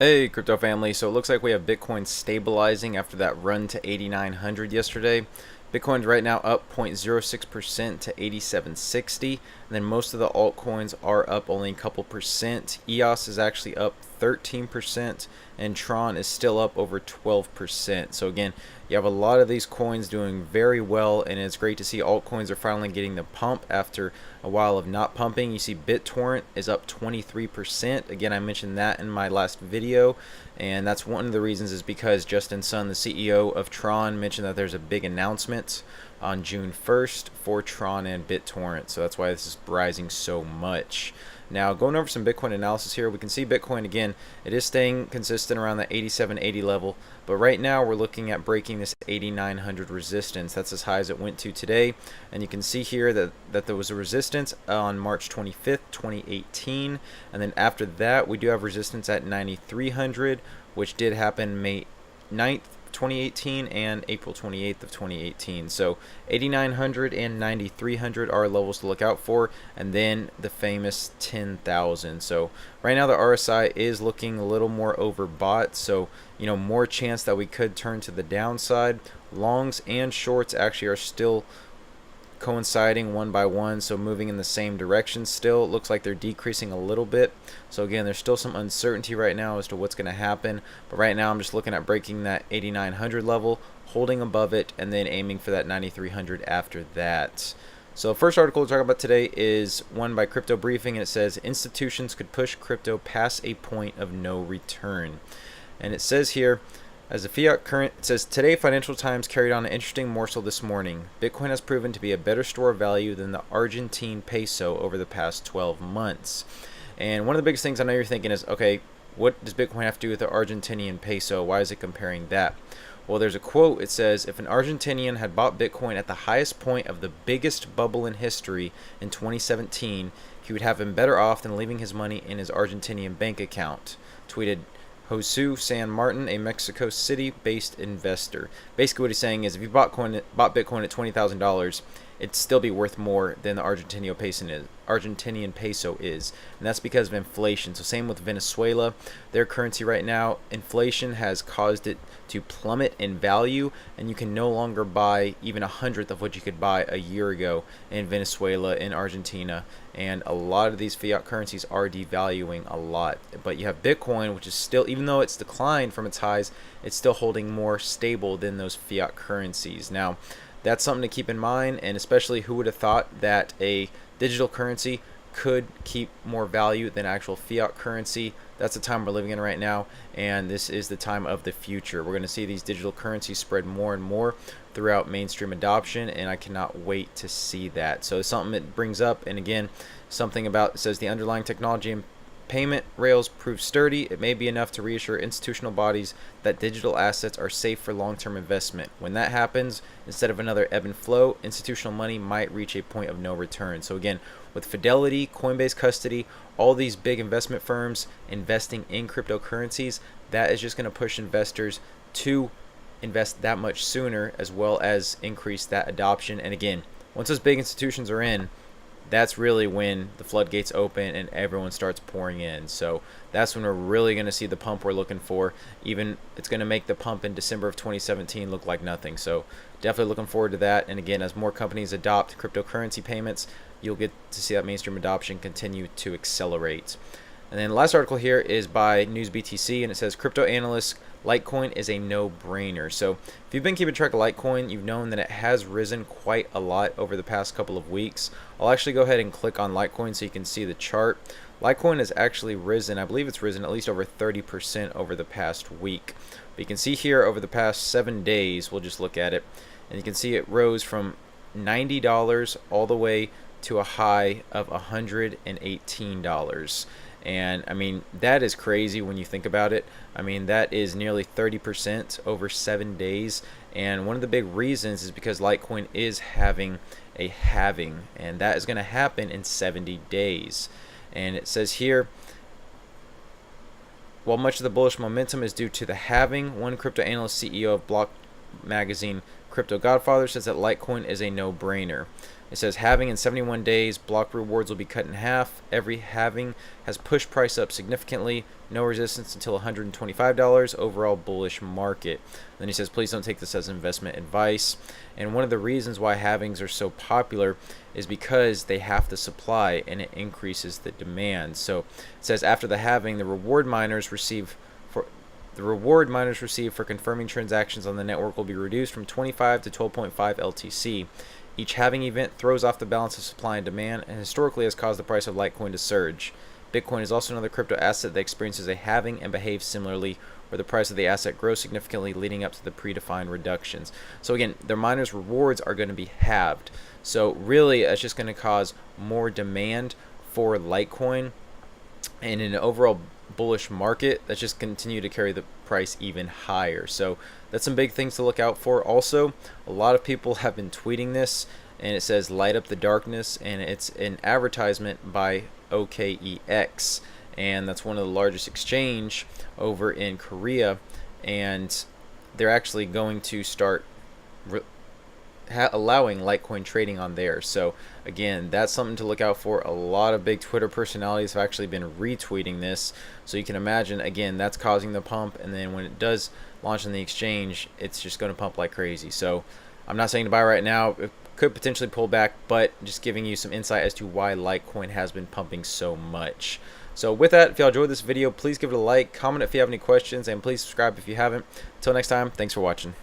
Hey crypto family, so it looks like we have Bitcoin stabilizing after that run to 8,900 yesterday. Bitcoin's right now up 0.06% to 8760, and then most of the altcoins are up only a couple percent. EOS is actually up 13%, and Tron is still up over 12%. So again, you have a lot of these coins doing very well, and it's great to see altcoins are finally getting the pump after a while of not pumping. You see BitTorrent is up 23%. Again, I mentioned that in my last video, and that's one of the reasons is because Justin Sun, the CEO of Tron, mentioned that there's a big announcement on June 1st for Tron and BitTorrent. So that's why this is rising so much. Now, going over some Bitcoin analysis here, we can see Bitcoin again, it is staying consistent around the 8780 level, but right now we're looking at breaking this 8900 resistance. That's as high as it went to today, and you can see here that there was a resistance on March 25th, 2018, and then after that we do have resistance at 9300, which did happen May 9th, 2018 and April 28th of 2018. So 8900 and 9300 are levels to look out for, and then the famous 10,000. So right now the RSI is looking a little more overbought, so more chance that we could turn to the downside. Longs and shorts actually are still coinciding one by one, so moving in the same direction still. It looks like they're decreasing a little bit. So again, there's still some uncertainty right now as to what's going to happen, but right now I'm just looking at breaking that 8900 level, holding above it, and then aiming for that 9300 after that. So the first article to talk about today is one by Crypto Briefing, and it says institutions could push crypto past a point of no return. And it says here, as a fiat current, it says, today Financial Times carried on an interesting morsel this morning. Bitcoin has proven to be a better store of value than the Argentine peso over the past 12 months. And one of the biggest things I know you're thinking is, okay, what does Bitcoin have to do with the Argentinian peso? Why is it comparing that? Well, there's a quote. It says, if an Argentinian had bought Bitcoin at the highest point of the biggest bubble in history in 2017, he would have been better off than leaving his money in his Argentinian bank account, tweeted Josu San Martin, a Mexico City-based investor. Basically what he's saying is if you bought Bitcoin at $20,000, it'd still be worth more than the Argentinian peso is. And that's because of inflation. So same with Venezuela. Their currency right now, inflation has caused it to plummet in value, and you can no longer buy even 1/100th of what you could buy a year ago in Venezuela, in Argentina, and a lot of these fiat currencies are devaluing a lot. But you have Bitcoin, which is still, even though it's declined from its highs, it's still holding more stable than those fiat currencies. Now, that's something to keep in mind, and especially who would have thought that a digital currency could keep more value than actual fiat currency. That's the time we're living in right now, and this is the time of the future. We're going to see these digital currencies spread more and more throughout mainstream adoption, and I cannot wait to see that. So it's something it brings up, and again, something about, it says the underlying technology and payment rails prove sturdy. It may be enough to reassure institutional bodies that digital assets are safe for long-term investment. When that happens, instead of another ebb and flow, institutional money might reach a point of no return. So again, with Fidelity, Coinbase custody, all these big investment firms investing in cryptocurrencies, that is just going to push investors to invest that much sooner, as well as increase that adoption. And again, once those big institutions are in, that's really when the floodgates open and everyone starts pouring in. So that's when we're really going to see the pump we're looking for. Even it's going to make the pump in December of 2017 look like nothing. So definitely looking forward to that. And again, as more companies adopt cryptocurrency payments, you'll get to see that mainstream adoption continue to accelerate. And then the last article here is by NewsBTC, and it says, crypto analysts, Litecoin is a no-brainer. So if you've been keeping track of Litecoin, you've known that it has risen quite a lot over the past couple of weeks. I'll actually go ahead and click on Litecoin so you can see the chart. Litecoin has actually risen, I believe it's risen at least over 30% over the past week. But you can see here over the past 7 days, we'll just look at it, and you can see it rose from $90 all the way to a high of $118. And I mean, that is crazy when you think about it. I mean, that is nearly 30% over 7 days. And one of the big reasons is because Litecoin is having a halving, and that is going to happen in 70 days. And it says here, while much of the bullish momentum is due to the halving, one crypto analyst CEO of magazine Crypto Godfather says that Litecoin is a no-brainer. It says halving in 71 days, block rewards will be cut in half. Every halving has pushed price up significantly. No resistance until $125. Overall bullish market. Then he says, please don't take this as investment advice. And one of the reasons why halvings are so popular is because they have the supply and it increases the demand. So it says after the halving, the reward miners receive for confirming transactions on the network will be reduced from 25 to 12.5 LTC. Each halving event throws off the balance of supply and demand and historically has caused the price of Litecoin to surge. Bitcoin is also another crypto asset that experiences a halving and behaves similarly, where the price of the asset grows significantly leading up to the predefined reductions. So again, their miners' rewards are going to be halved. So really, it's just going to cause more demand for Litecoin, and in an overall bullish market, that's just continue to carry the price even higher. So that's some big things to look out for. Also, a lot of people have been tweeting this, and it says light up the darkness, and it's an advertisement by OKEX, and that's one of the largest exchange over in Korea, and they're actually going to start allowing Litecoin trading on there. So again, that's something to look out for. A lot of big Twitter personalities have actually been retweeting this, so you can imagine, again, that's causing the pump, and then when it does launch on the exchange, it's just going to pump like crazy. So I'm not saying to buy right now. It could potentially pull back, but just giving you some insight as to why Litecoin has been pumping so much. So with that, if y'all enjoyed this video, please give it a like, comment if you have any questions, and please subscribe if you haven't. Until next time, thanks for watching.